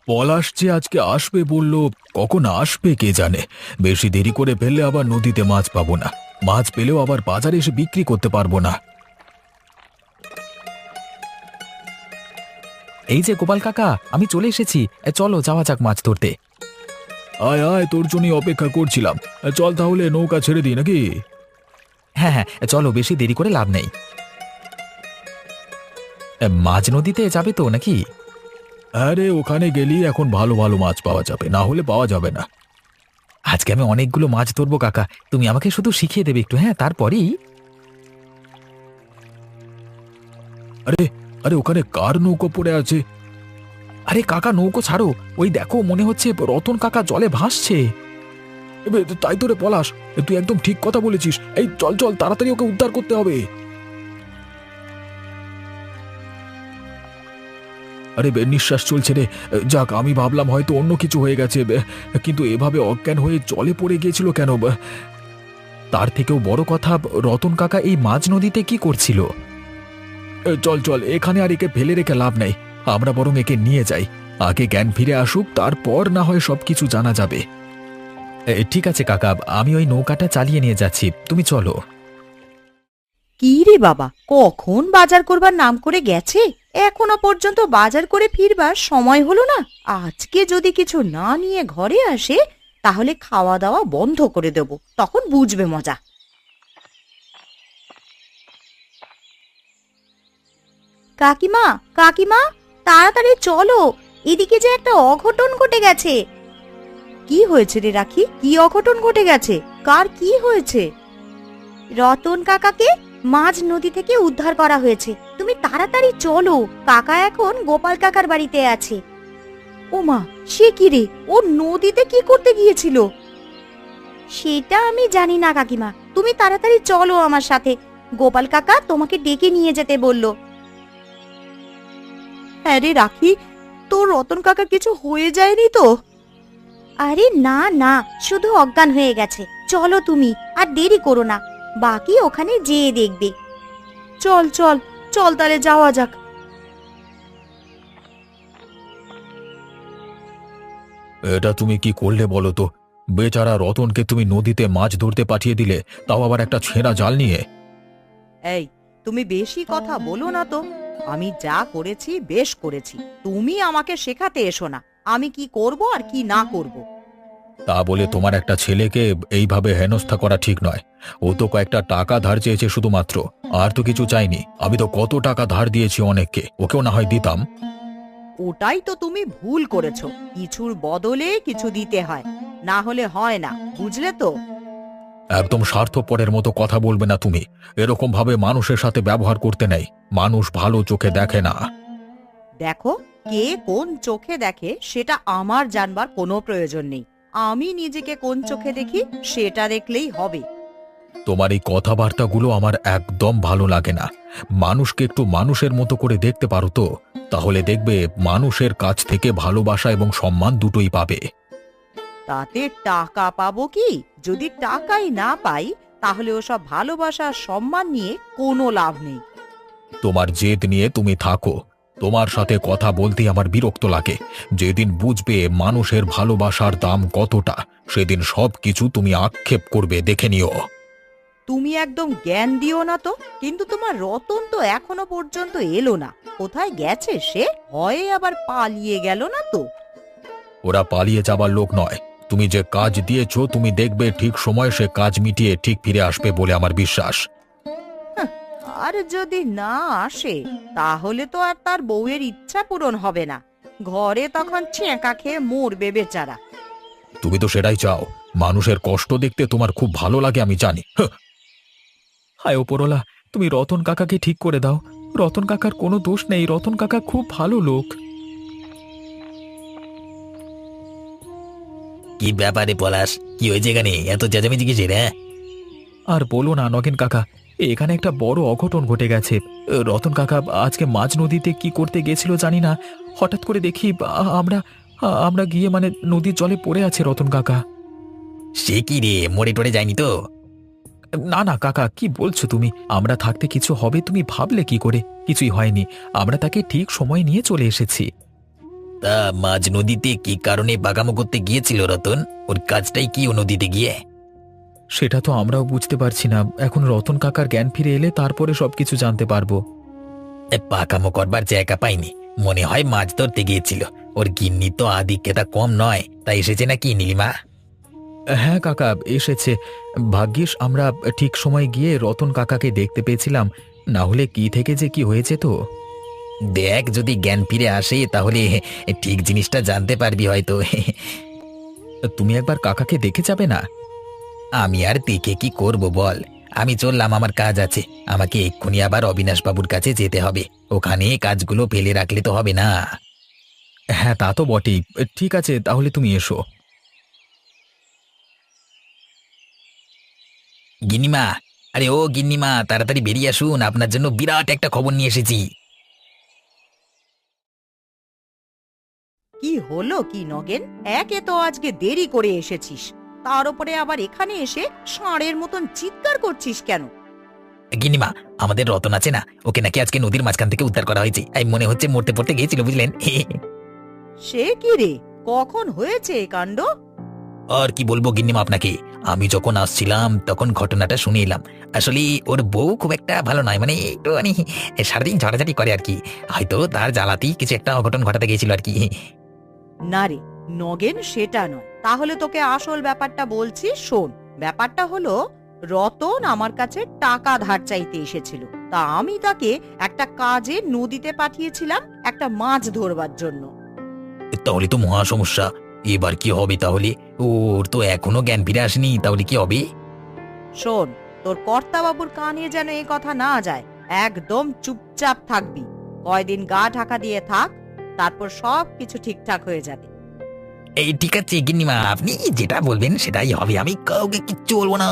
পলাশ যে আজকে আসবে বলল, কখন আসবে কে জানে। বেশি দেরি করে ফেললে আবার নদীতে মাছ পাবো না। মাছ পেলেও আবার বাজারে এসে বিক্রি করতে পারবো না। এই যে গোপাল কাকা, আমি চলে এসেছি। চলো যাওয়া যাক মাছ ধরতে। আয় আয়, তোর জন্যই অপেক্ষা করছিলাম। চল তাহলে নৌকা ছেড়ে দিই নাকি? হ্যাঁ হ্যাঁ, চলো, বেশি দেরি করে লাভ নেই। মাঝ নদীতে যাবে তো নাকি? আরে ওখানে গেলি এখন ভালো ভালো মাছ পাওয়া যাবে, না হলে পাওয়া যাবে না। আজকে আমি অনেকগুলো মাছ ধরবো কাকা, তুমি আমাকে শুধু শিখিয়ে দেবে একটু, হ্যাঁ? তারপরেই। আরে আরে, ওখানে কার নৌকো পড়ে আছে? আরে কাকা, নৌকো ছাড়ো। ওই দেখো, মনে হচ্ছে রতন কাকা জলে ভাসছে। তাই তো রে পলাশ, তুই একদম ঠিক কথা বলেছিস। এই চল চল, তাড়াতাড়ি ওকে উদ্ধার করতে হবে। আরে নিঃশ্বাস চলছে রে। যাক, আমি ভাবলাম হয়তো অন্য কিছু হয়ে গেছে, কিন্তু এভাবে অজ্ঞান হয়ে জলে পড়ে গিয়েছিল কেন? তার থেকেও বড় কথা, রতন কাকা এই মাঝ নদীতে কি করছিল? চল চল, এখানে আর একে ফেলে রেখে লাভ নেই। আমরা বরং একে নিয়ে যাই। আগে জ্ঞান ফিরে আসুক, তারপর না হয় সবকিছু জানা যাবে। ঠিক আছে কাকা, আমি ওই নৌকাটা চালিয়ে নিয়ে যাচ্ছি, তুমি চলো। কি রে বাবা, কখন বাজার করবার নাম করে গেছে, এখনো পর্যন্ত বাজার করে ফিরবার সময় হলো না। আজকে যদি কিছু না নিয়ে ঘরে আসে তাহলে খাওয়া দাওয়া বন্ধ করে দেব, তখন বুঝবে মজা। কাকিমা, কাকিমা, তাড়াতাড়ি চলো, এদিকে যে একটা অঘটন ঘটে গেছে। কি হয়েছে রে রাখি, কি অঘটন ঘটে গেছে? কার কি হয়েছে? রতন কাকাকে মাঝ নদী থেকে উদ্ধার করা হয়েছে, তুমি তাড়াতাড়ি চলো, কাকা এখন গোপাল কাকার বাড়িতে আছে। ওমা, সে কি রে, ও নদীতে কি করতে গিয়েছিল? সেটা আমি জানি না কাকিমা, তুমি তাড়াতাড়ি চলো আমার সাথে, গোপাল কাকা তোমাকে ডেকে নিয়ে যেতে বলল। হ্যাঁ রে রাখি, তোর রতন কাকা কিছু হয়ে যায়নি তো? আরে না না, শুধু অজ্ঞান হয়ে গেছে। চলো তুমি, আর দেরি করো না, বাকি ওখানে যেয়ে দেখবে। চল চল চল, তাহলে যাওয়া যাক। এটা তুমি কি করলে বলো তো? বেচারা রতনকে তুমি নদীতে মাছ ধরতে পাঠিয়ে দিলে, তাও আবার একটা ছেঁড়া জাল নিয়ে। এই, তুমি বেশি কথা বলো না তো। আমি যা করেছি বেশ করেছি, তুমি আমাকে শেখাতে এসো না আমি কি করব আর কি না করব। তা বলে তোমার একটা ছেলেকে এইভাবে হেনস্থা করা ঠিক নয়। ও তো কয়েকটা টাকা ধার চেয়েছে শুধুমাত্র, আর তো কিছু চাইনি। আমি তো কত টাকা ধার দিয়েছি অনেককে, ওকেও না হয় দিতাম। ওটাই তো তুমি ভুল করেছো, কিছুর বদলে কিছু দিতে হয়, না হলে হয় না, বুঝলে তো? একদম স্বার্থপরের মতো কথা বলবে না তুমি। এরকম ভাবে মানুষের সাথে ব্যবহার করতে নেই। মানুষ ভালো চোখে দেখে না। দেখো, কে কোন চোখে দেখে সেটা আমার জানবার কোনো প্রয়োজন নেই, আমি নিজেকে কোন চোখে দেখি সেটা দেখলেই হবে। তোমার এই কথাবার্তাগুলো আমার একদম ভালো লাগে না। মানুষকে একটু মানুষের মতো করে দেখতে পারো তো, তাহলে দেখবে মানুষের কাছ থেকে ভালোবাসা এবং সম্মান দুটোই পাবে। তাতে টাকা পাবো কি? যদি টাকাই না পাই তাহলে ওসব ভালোবাসা আর সম্মান নিয়ে কোনো লাভ নেই। তোমার জেদ নিয়ে তুমি থাকো। তোমার সাথে কথা বলতেই আমার বিরক্ত লাগে। যেদিন বুঝবে মানুষের ভালোবাসার দাম কতটা, সেদিন সবকিছু তুমি আক্ষেপ করবে, দেখে নিও। তুমি একদম জ্ঞান দিও না তো। কিন্তু তোমার রতন তো এখনো পর্যন্ত এলো না, কোথায় গেছে সে? হয় আবার পালিয়ে গেল না তো? ওরা পালিয়ে যাবার লোক নয়। তুমি যে কাজ দিয়েছো, তুমি দেখবে ঠিক সময় সে কাজ মিটিয়ে ঠিক ফিরে আসবে বলে আমার বিশ্বাস। আর যদি না আসে তাহলে তো আর তার বউয়ের ইচ্ছা পূরণ হবে না, ঘরে তখন ছেঁকা খেয়ে মরবে বেচারা। তুমি তো সেটাই চাও। মানুষের কষ্ট দেখতে তোমার খুব ভালো লাগে, আমি জানি। হায় ওপরওয়ালা, তুমি রতন কাকাকে ঠিক করে দাও। রতন কাকার কোনো দোষ নেই, রতন কাকা খুব ভালো লোক। কি ব্যাপারে পলাশ, কি হয়েছে এখানে? এত চেঁচামেচি কিসের? হ্যাঁ, আর বলো না নগেন কাকা, এখানে একটা বড় অঘটন ঘটে গেছে। রতন কাকা আজকে মাঝ নদীতে কি করতে গেছিল জানি না, হঠাৎ করে দেখি আমরা আমরা গিয়ে মানে নদীর জলে পড়ে আছে রতন কাকা। সে কি রে, মরে টরে যায়নি তো? না না কাকা, কি বলছো তুমি? আমরা থাকতে কিছু হবে তুমি ভাবলে কি করে? কিছুই হয়নি, আমরা তাকে ঠিক সময় নিয়ে চলে এসেছি। তা মাঝ নদীতে কি কারণে বাগামো করতে গিয়েছিল রতন? ওর কাজটাই কি ও নদীতে গিয়ে? সেটা তো আমরাও বুঝতে পারছি না। এখন রতন কাকার জ্ঞান ফিরে এলে তারপরে সবকিছু জানতে পারবো। পাকামো করবার জায়গা পাইনি, মনে হয় মাছ ধরতে গিয়েছিল। ওর গিন্নি তো আদিক্যতা কম নয়, তাই এসেছে নাকি নীলিমা? হ্যাঁ কাকা, এসেছে। ভাগ্যিস আমরা ঠিক সময় গিয়ে রতন কাকাকে দেখতে পেয়েছিলাম, না হলে কি থেকে যে কি হয়েছে তো। দেখ, যদি জ্ঞান ফিরে আসে তাহলে ঠিক জিনিসটা জানতে পারবি হয়তো। তুমি একবার কাকাকে দেখে যাবে না? আমি আর দেখে কি করব বল? আমি চললাম, আমার কাজ আছে। আমাকে এক্ষুনি আবার অবিনাশ বাবুর কাছে যেতে হবে। ওখানে কাজগুলো ফেলে রাখলে তো হবে না। হ্যাঁ তা তো বটেই। ঠিক আছে, তাহলে তুমি এসো। গিন্নিমা, আরে ও গিন্নিমা, তাড়াতাড়ি বেরিয়ে আসুন, আপনার জন্য বিরাট একটা খবর নিয়ে এসেছি। কি হলো কি নগেন? একে তো আজকে দেরি করে এসেছিস, তার উপরে আবার এখানে এসে ষাঁড়ের মতন চিৎকার করছিস কেন? গিন্নিমা, আমাদের রতন আছে না, ওকে নাকি আজকে নদীর মাঝখান থেকে উদ্ধার করা হয়েছে। এই মনে হচ্ছে মরতে পড়তে গিয়েছিল, বুঝলেন? সে কি রে, কখন হয়েছে এ কাণ্ড? আর কি বলবো গিন্নিমা আপনাকে, আমি যখন আসছিলাম তখন ঘটনাটা শুনে এলাম। আসলে ওর বউ খুব একটা ভালো নয়, মানে একটু সারাদিন ঝড়াঝাটি করে আর কি। হয়তো তার জ্বালাতেই কিছু একটা অঘটন ঘটাতে গিয়েছিল আর কি। না রে নগেন, সেটা নয়। তাহলে তোকে আসল ব্যাপারটা বলছি, শোন। ব্যাপারটা হলো, রতন আমার কাছে টাকা ধার চাইতে এসেছিল। তা আমি তাকে একটা কাজে নদীতে পাঠিয়েছিলাম, একটা মাছ ধরবার জন্য। তাহলে তো মহা সমস্যা। এবার কি হবে তাহলে? ওর তো এখনো জ্ঞান ফিরে আসেনি, তাহলে কি হবে? শোন, তোর কর্তাবাবুর কানে যেন এ কথা না যায়। একদম চুপচাপ থাকবি। কয়দিন গা ঢাকা দিয়ে থাক, তারপর সব কিছু ঠিকঠাক হয়ে যাবে। এই ঠিক আছে গিন্নিমা, আপনি যেটা বলবেন সেটাই হবে। আমি কাউকে কিচ্ছু বলবো না।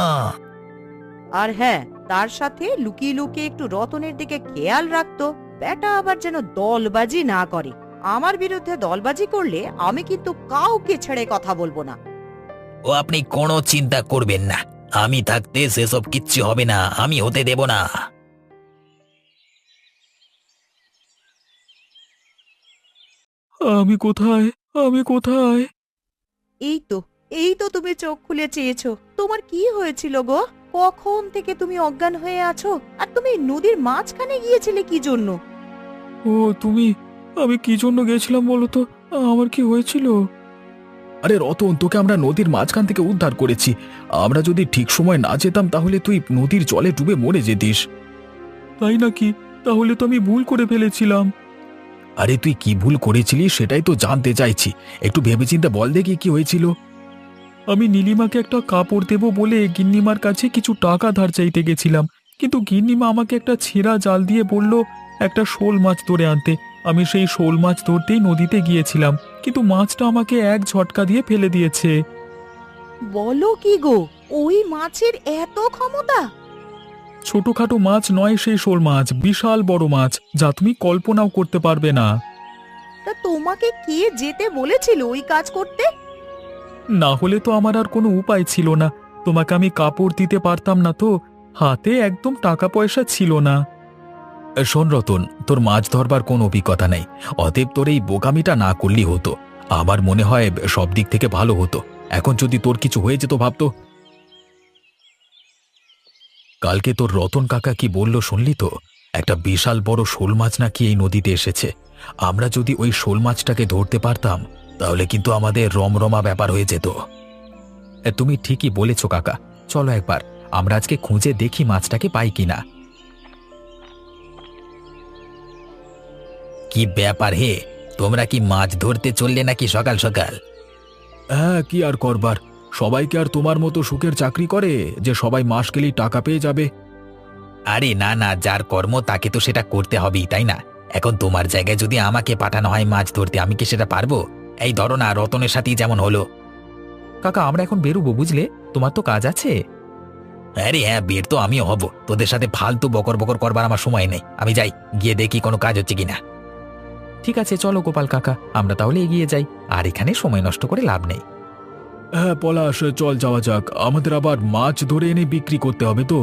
আর হ্যাঁ, তার সাথে লুকিয়ে লুকিয়ে একটু রতনের দিকে খেয়াল রাখতো। বেটা আবার যেন দলবাজি না করে। আমার বিরুদ্ধে দলবাজি করলে আমি কিন্তু কাউকে ছেড়ে কথা বলবো না। ও আপনি কোনো চিন্তা করবেন না, আমি থাকতে সেসব কিচ্ছু হবে না, আমি হতে দেব না। আমি কোথায়? আমি কোথায়? এই তো, এই তো তুমি চোখ খুলে চেয়েছো। তোমার কি হয়েছিল গো? কখন থেকে তুমি অজ্ঞান হয়ে আছো? আর তুমি নদীর মাঝখানে গিয়েছিলে কি জন্য? ও তুমি, আমি কি জন্য গেছিলাম বলো তো? আমার কি হয়েছিল? আরে রতন, তোকে আমরা নদীর মাঝখান থেকে উদ্ধার করেছি। আমরা যদি ঠিক সময় না যেতাম তাহলে তুই নদীর জলে ডুবে মরে যেতিস। তাই নাকি? তাহলে তো আমি ভুল করে ফেলেছিলাম। আরে তুই কি ভুল করেছিলি সেটাই তো জানতে চাইছি। একটু ভেবেচিন্তে বল দেখি কি হয়েছিল। আমি নীলিমাকে একটা কাপড় দেব বলে গিন্নিমার কাছে কিছু টাকা ধার চাইতে গেছিলাম, কিন্তু গিন্নিমা আমাকে একটা ছেঁড়া জাল দিয়ে বলল একটা শোল মাছ ধরে আনতে। আমি সেই শোল মাছ ধরতেই নদীতে গিয়েছিলাম, কিন্তু মাছটা আমাকে এক ঝটকা দিয়ে ফেলে দিয়েছে। বলো কি গো, ওই মাছের এত ক্ষমতা? ছোটখাটো মাছ নয় সেই শোল মাছ, বিশাল বড় মাছ, যা তুমি কল্পনাও করতে পারবে না। তা তোমাকে কে যেতে বলেছিল ওই কাজ করতে? না হলে তো আমার আর কোনো উপায় ছিল না। তোমাকে আমি কাপড় দিতে পারতাম না তো, হাতে একদম টাকা পয়সা ছিল না। শোন রতন, তোর মাছ ধরবার কোনো অভিজ্ঞতা নেই, অতএব তোর এই বোকামিটা না করলেই হতো। আমার মনে হয় সব দিক থেকে ভালো হতো। এখন যদি তোর কিছু হয়ে যেত ভাবতো। কালকে তোর রতন কাকা কি বলল শুনলি তো? একটা বিশাল বড় শোল মাছ নাকি এই নদীতে এসেছে। আমরা যদি ওই শোল মাছটাকে ধরতে পারতাম তাহলে কিন্তু আমাদের রমরমা ব্যাপার হয়ে যেত। তুমি ঠিকই বলেছ কাকা, চলো একবার আমরা আজকে খুঁজে দেখি মাছটাকে পাই কিনা। কি ব্যাপার হে, তোমরা কি মাছ ধরতে চললে নাকি সকাল সকাল? হ্যাঁ, কি আর করবার, সবাইকে আর তোমার মতো সুখের চাকরি করে যে সবাই মাস গেলেই টাকা পেয়ে যাবে। আরে না না, যার কর্ম তাকে তো সেটা করতে হবেই, তাই না? এখন তোমার জায়গায় যদি আমাকে পাঠানো হয় মাছ ধরতে, আমি কি সেটা পারবো? এই ধরো না, রতনের সাথেই যেমন হলো। কাকা, আমরা এখন বেরোবো বুঝলে, তোমার তো কাজ আছে। আরে হ্যাঁ, বের তো আমিও হব। তোদের সাথে ফালতু বকর বকর করবার আমার সময় নেই। আমি যাই, গিয়ে দেখি কোনো কাজ হচ্ছে কিনা। ঠিক আছে চলো গোপাল কাকা, আমরা তাহলে এগিয়ে যাই, আর এখানে সময় নষ্ট করে লাভ নেই। হ্যাঁ পলাশ, চল যাওয়া যাক, আমাদের আবার মাছ ধরে এনে বিক্রি করতে হবে তো।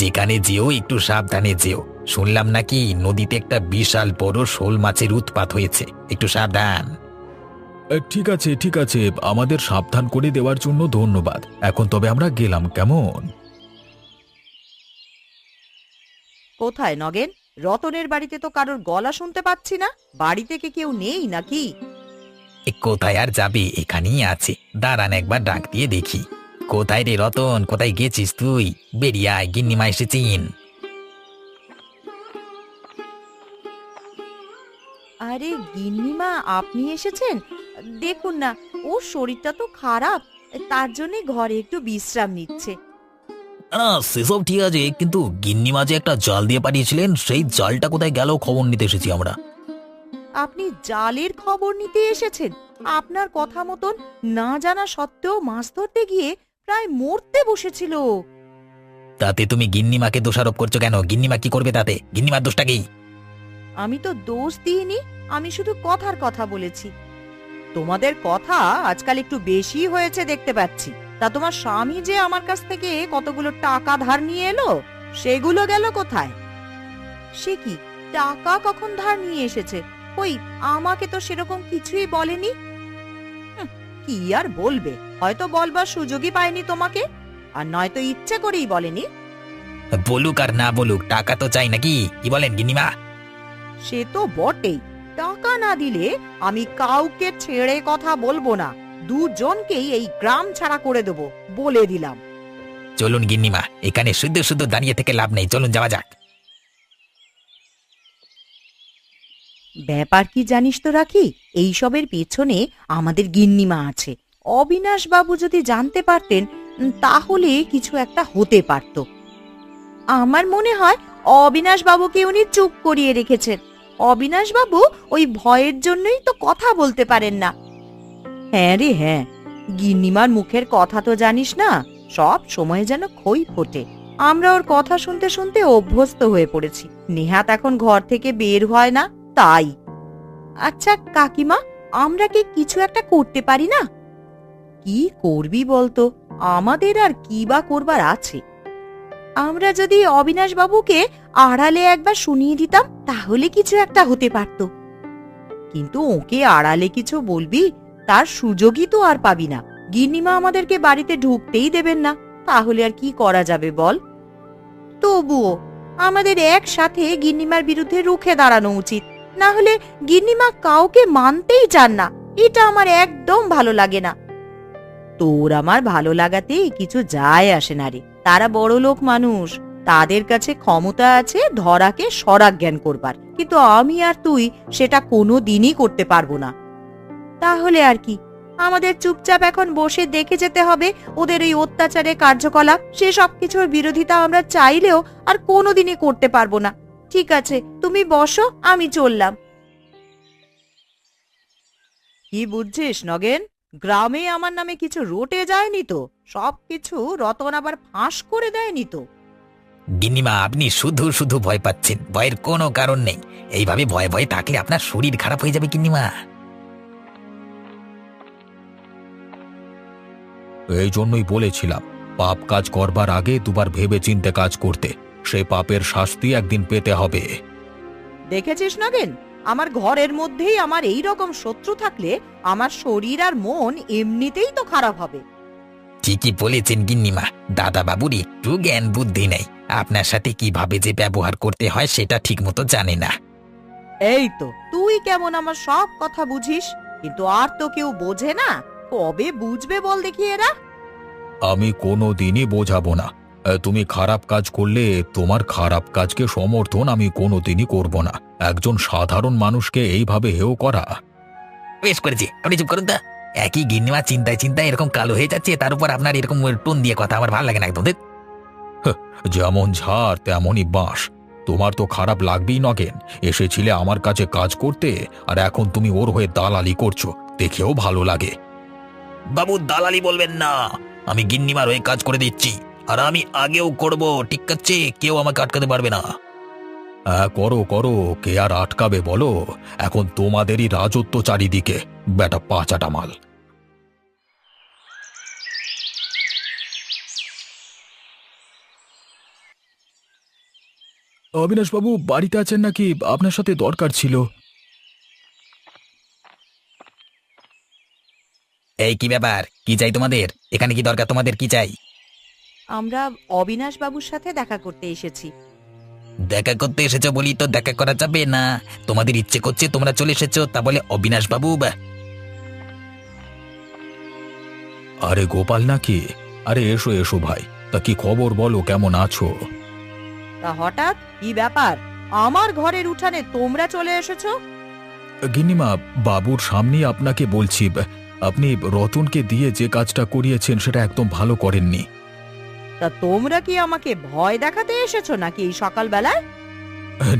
যেখানে যেও একটু সাবধানে যেও। শুনলাম নাকি নদীতে একটা বিশাল বড় শোল মাছের উৎপাত হয়েছে, একটু সাবধান। ঠিক আছে ঠিক আছে, আমাদের সাবধান করে দেওয়ার জন্য ধন্যবাদ। এখন তবে আমরা গেলাম, কেমন? কোথায় নগেন? রতনের বাড়িতে তো কারোর গলা শুনতে পাচ্ছি না। বাড়িতে কি কেউ নেই নাকি? কোথায় আর যাবে, এখানেই আছে। দাঁড়ান একবার ডাক দিয়ে দেখি। কোথায় রে রতন, কোথায় গেছিস তুই? বেরিয়ে আয়, গিন্নিমা এসেছেন। আরে গিন্নিমা, আপনি এসেছেন? দেখুন না, ওর শরীরটা তো খারাপ, তার জন্য ঘরে একটু বিশ্রাম নিচ্ছে। না সেসব ঠিক আছে, কিন্তু গিন্নিমা যে একটা জাল দিয়ে পাঠিয়েছিলেন, সেই জালটা কোথায় গেল খবর নিতে এসেছি আমরা। আপনি জালের খবর নিতে এসেছেন? আপনার কথা মতন না জানা সত্ত্বেও মাছ ধরতে গিয়ে প্রায় মরতে বসেছিল। তাতে তুমি গিন্নিমাকে দোষারোপ করছো কেন? গিন্নিমা কি করবে তাতে? গিন্নিমার দোষটা কি? আমি তো দোষ দিইনি, আমি শুধু কথার কথা বলেছি। তোমাদের কথা আজকাল একটু বেশি হয়েছে দেখতে পাচ্ছি। তা তোমার স্বামী যে আমার কাছ থেকে কতগুলো টাকা ধার নিয়ে এলো, সেগুলো গেল কোথায়? সে কি, টাকা কখন ধার নিয়ে এসেছে? কই, আমাকে তো সেরকম কিছুই বলেনি। কি আর বলবে, হয়তো বলবার সুযোগই পায়নি তোমাকে, আর নয়তো ইচ্ছে করেই বলেনি। বলুক আর না বলুক, টাকা তো চাই নাকি? কি বলেন গিন্নিমা? সে তো বটেই, টাকা না দিলে আমি কাউকে ছেড়ে কথা বলবো না। দুজনকেই এই গ্রাম ছাড়া করে দেবো, বলে দিলাম। চলুন গিন্নিমা, এখানে শুধু শুধু দাঁড়িয়ে থেকে লাভ নেই, চলুন যাওয়া যাক। ব্যাপার কি জানিস তো রাখি, এইসবের পেছনে আমাদের গিন্নিমা আছে। অবিনাশ বাবু যদি জানতে পারতেন, তাহলে কিছু একটা হতে পারত। আমার মনে হয় অবিনাশ বাবুকে উনি চুপ করিয়ে রেখেছেন। অবিনাশ বাবু ওই ভয়ের জন্যই তো কথা বলতে পারেন না। হ্যাঁ রে হ্যাঁ, গিন্নিমার মুখের কথা তো জানিস না, সব সময় যেন খই ফোটে। আমরা ওর কথা শুনতে শুনতে অভ্যস্ত হয়ে পড়েছি। নেহাত এখন ঘর থেকে বের হয় না, তাই। আচ্ছা কাকিমা, আমরা কি কিছু একটা করতে পারি না? কি করবি বলতো? আমাদের আর কি বা করবার আছে? আমরা যদি অবিনাশ বাবুকে আড়ালে একবার শুনিয়ে দিতাম, তাহলে কিছু একটা হতে পারত। কিন্তু ওকে আড়ালে কিছু বলবি, তার সুযোগই তো আর পাবি না। গিন্নিমা আমাদেরকে বাড়িতে ঢুকতেই দেবেন না, তাহলে আর কি করা যাবে বল? তবুও আমাদের একসাথে গিন্নিমার বিরুদ্ধে রুখে দাঁড়ানো উচিত। না হলে গিন্নিমা কাউকে মানতেই চান না, এটা আমার একদম ভালো লাগে না। তোর আমার ভালো লাগাতে কিছু যায় আসে না রে, তারা বড় লোক মানুষ, তাদের কাছে ক্ষমতা আছে ধরাকে সরাগ জ্ঞান করবার, কিন্তু আমি আর তুই সেটা কোনো দিনই করতে পারবো না। তাহলে আর কি, আমাদের চুপচাপ এখন বসে দেখে যেতে হবে ওদের এই অত্যাচারের কার্যকলাপ। সে সব কিছুর বিরোধিতা আমরা চাইলেও আর কোনোদিনই করতে পারবো না। ঠিক আছে, তুমি বসো, আমি চললাম। কি বুঝছিস নগেন? গ্রামে আমার নামে কিছু রটে যায়নি তো? সবকিছু রতন আবার ফাঁস করে দেয়নি তো? গিন্নিমা, আপনি শুধু শুধু ভয় পাচ্ছেন, ভয়ের কোনো কারণ নেই। এইভাবে ভয়ে ভয়ে থাকলে আপনার শরীর খারাপ হয়ে যাবে গিন্নিমা। এই জন্যই বলেছিলাম, পাপ কাজ করবার আগে দুবার ভেবে চিন্তে কাজ করতে। সে পাপের শাস্তি একদিন পেতে হবে। দেখেছিস নগেন, আমার ঘরের মধ্যেই আমার এই রকম শত্রু থাকলে আমার শরীর আর মন এমনিতেই তো খারাপ হবে। ঠিকই বলেছেন গিন্নিমা, দাদা বাবুর একটু জ্ঞান বুদ্ধি নেই। আপনার সাথে কিভাবে যে ব্যবহার করতে হয় সেটা ঠিক মতো জানে না। এই তো, তুই কেমন আমার সব কথা বুঝিস, কিন্তু আর তো কেউ বোঝে না। কবে বুঝবে বল দেখি এরা? আমি কোনো দিনই বোঝাবো না। তুমি খারাপ কাজ করলে তোমার খারাপ কাজকে সমর্থন আমি কোনোদিনই করব না। একজন সাধারণ মানুষকে এইভাবে হেয় করা। বেশ করেছি, আপনি চুপ করুন তা। একই গিন্নিমা চিন্তায় চিন্তায় এরকম কালো হয়ে যাচ্ছে, তার উপর আপনার এরকম টোন দিয়ে কথা আমার ভালো লাগে না একদম। যেমন ঝাড় তেমনই বাঁশ। তোমার তো খারাপ লাগবেই নগেন। এসেছিলে আমার কাছে কাজ করতে, আর এখন তুমি ওর হয়ে দালালি করছো, দেখেও ভালো লাগে। বাবু দালালি বলবেন না, আমি গিন্নিমার হয়ে কাজ করে দিচ্ছি, আর আমি আগেও করব, ঠিক আছে? কেউ আমাকে আটকাতে পারবে না। হ্যাঁ করো করো, কে আর আটকাবে বলো? এখন তোমাদেরই রাজত্ব চারিদিকে, বেটা পাঁচাটা মাল। অবিনাশবাবু বাড়িতে আছেন নাকি? আপনার সাথে দরকার ছিল। এই কি ব্যাপার, কি চাই তোমাদের? এখানে কি দরকার, তোমাদের কি চাই? আমরা অবিনাশ বাবুর সাথে দেখা করতে এসেছি। দেখা করতে এসেছো বলি তো দেখা করা যাবে না? তোমাদের ইচ্ছে করছে তোমরা চলে এসেছো, তা বলে অবিনাশ বাবু আরে গোপাল নাকি? আরে এসো এসো ভাই, তা কি খবর বলো, কেমন আছো? তা হঠাৎ কি ব্যাপার? আমার ঘরের উঠানে তোমরা চলে এসেছো? গিন্নিমা, বাবুর সামনেই আপনাকে বলছি, আপনি রতনকে দিয়ে যে কাজটা করিয়েছেন সেটা একদম ভালো করেননি। তা তোমরা কি আমাকে ভয় দেখাতে এসেছো নাকি এই সকালবেলায়?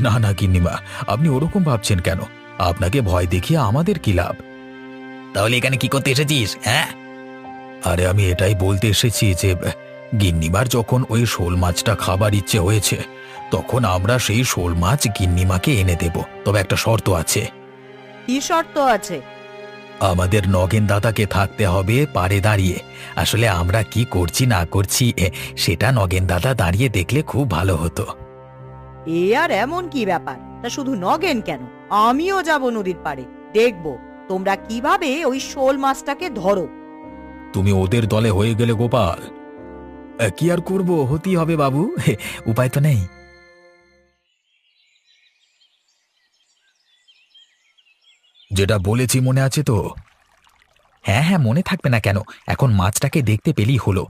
না না গিন্নিমা, আপনি ওরকম ভাবছেন কেন? আপনাকে ভয় দেখিয়ে আমাদের কি লাভ? তাহলে এখানে কি করতে এসেছিস? হ্যাঁ, আরে আমি এটাই বলতে এসেছি যে গিন্নিমার যখন ওই শোল মাছটা খাবার ইচ্ছে হয়েছে, তখন আমরা সেই শোল মাছ গিন্নিমাকে এনে দেব, তবে একটা শর্ত আছে। কি শর্ত আছে? আমাদের নগেন দাদাকে থাকতে হবে পাড়ে দাঁড়িয়ে। আসলে আমরা কি করছি না করছি সেটা নগেন দাদা দাঁড়িয়ে দেখলে খুব ভালো হতো। এ আর এমন কি ব্যাপার? তা শুধু নগেন কেন, আমিও যাব নদীর পাড়ে, দেখব তোমরা কিভাবে ওই শোল মাছটাকে ধরো। তুমি ওদের দলে হয়ে গেলে গোপাল। কি আর করব, হতেই হবে বাবু, উপায় তো নেই। যেটা বলেছি মনে আছে তো? হ্যাঁ হ্যাঁ, মনে থাকবে না কেন? এখন মাছটাকে দেখতে পেলেই হলো।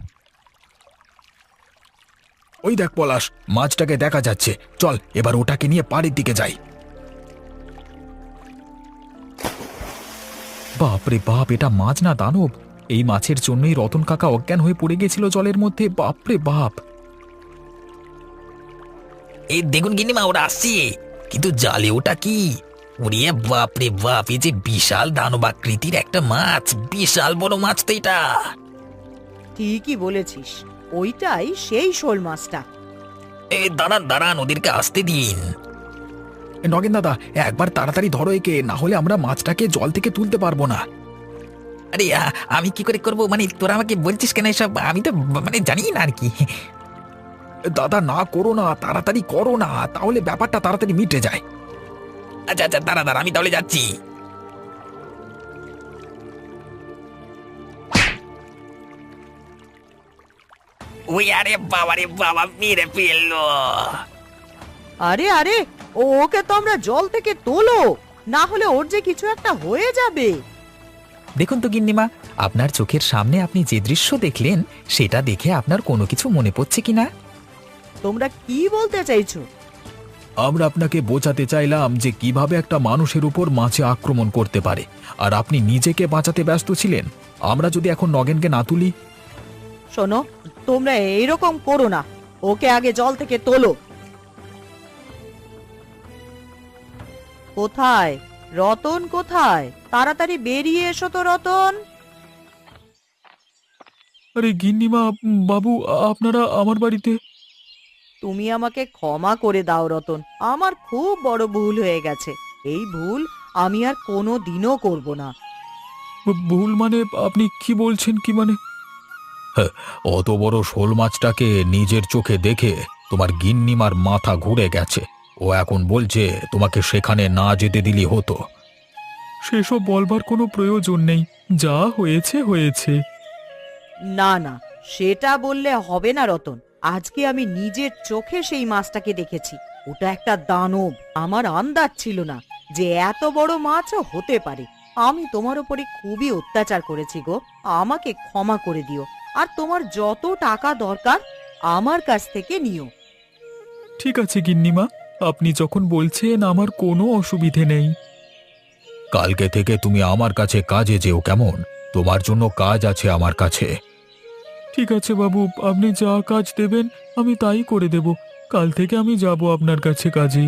ওই দেখ পলাশ, মাছটাকে দেখা যাচ্ছে, চল এবার ওটাকে নিয়ে পাড়ের দিকে যাই। বাপরে বাপ, এটা মাছ না দানব! এই মাছের জন্যই রতন কাকা অজ্ঞান হয়ে পড়ে গেছিল জলের মধ্যে। বাপরে বাপ! এই দেখুন গিন্নিমা, ওরা আসছে, কিন্তু জালে ওটা কি? ওরে বাপ রে বাপ, এই যে বিশাল দানবাকৃতির একটা মাছ, বিশাল বড় মাছ তো এটা। ঠিকই বলেছিস, ওইটাই সেই শোল মাছটা। এই দাঁড়ান দাঁড়ান, ওদেরকে আসতে দিন। নগেন দাদা, একবার তাড়াতাড়ি ধরো একে, না হলে আমরা মাছটাকে জল থেকে তুলতে পারবো না। আরে আমি কি করে করব? মানে তোরা আমাকে বলছিস কেন এসব? আমি তো মানে জানি না আর কি। দাদা না করো না, তাড়াতাড়ি করো না, তাহলে ব্যাপারটা তাড়াতাড়ি মিটে যায়। আচ্ছা আচ্ছা, দাঁড়া দাঁড়া, আমি তাহলে যাচ্ছি। ওই আরে বাবা রে বাবা, মেরে ফেললো। আরে আরে, ওকে তো আমরা জল থেকে তোলো, না হলে ওর যে কিছু একটা হয়ে যাবে। দেখুন তো গিন্নিমা, আপনার চোখের সামনে আপনি যে দৃশ্য দেখলেন সেটা দেখে আপনার কোনো কিছু মনে পড়ছে কিনা? তোমরা কি বলতে চাইছো? আমরা আপনাকে বোঝাতে চাইলাম যে কিভাবে একটা মানুষের উপর মাছে আক্রমণ করতে পারে, আর আপনি নিজেকে বাঁচাতে ব্যস্ত ছিলেন। আমরা যদি এখন নগেনকে না তুলি? শোনো, তোমরা এইরকম করো না, ওকে আগে জল থেকে তোলো। কোথায় রতন, কোথায়? তাড়াতাড়ি বেরিয়ে এসো তো রতন। আরে গিন্নিমা, বাবু আপনারা আমার বাড়িতে? তুমি আমাকে ক্ষমা করে দাও রতন, আমার খুব বড় ভুল হয়ে গেছে। এই ভুল আমি আর কোনো দিনও করব না। ভুল মানে? আপনি কি বলছেন? কি মানে? অত বড় শোল মাছটাকে নিজের চোখে দেখে তোমার গিন্নিমার মাথা ঘুরে গেছে। ও এখন বলছে তোমাকে সেখানে না যেতে দিলি হতো। সেসব বলবার কোনো প্রয়োজন নেই, যা হয়েছে হয়েছে। না না, সেটা বললে হবে না রতন। আজকে আমি নিজের চোখে সেই মাছটাকে দেখেছি, ওটা একটা দানব। আমার আন্দাজ ছিল না যে এত বড় মাছও হতে পারে। আমি তোমার উপরে খুবই অত্যাচার করেছি গো, আমাকে ক্ষমা করে দিও। আর তোমার যত টাকা দরকার আমার কাছ থেকে নিও। ঠিক আছে গিন্নিমা, আপনি যখন বলছেন আমার কোনো অসুবিধে নেই। কালকে থেকে তুমি আমার কাছে কাজে যেও, কেমন? তোমার জন্য কাজ আছে আমার কাছে। ঠিক আছে বাবু, আপনি যা কাজ দেবেন আমি তাই করে দেব। কাল থেকে আমি যাব আপনার কাছে কাজে।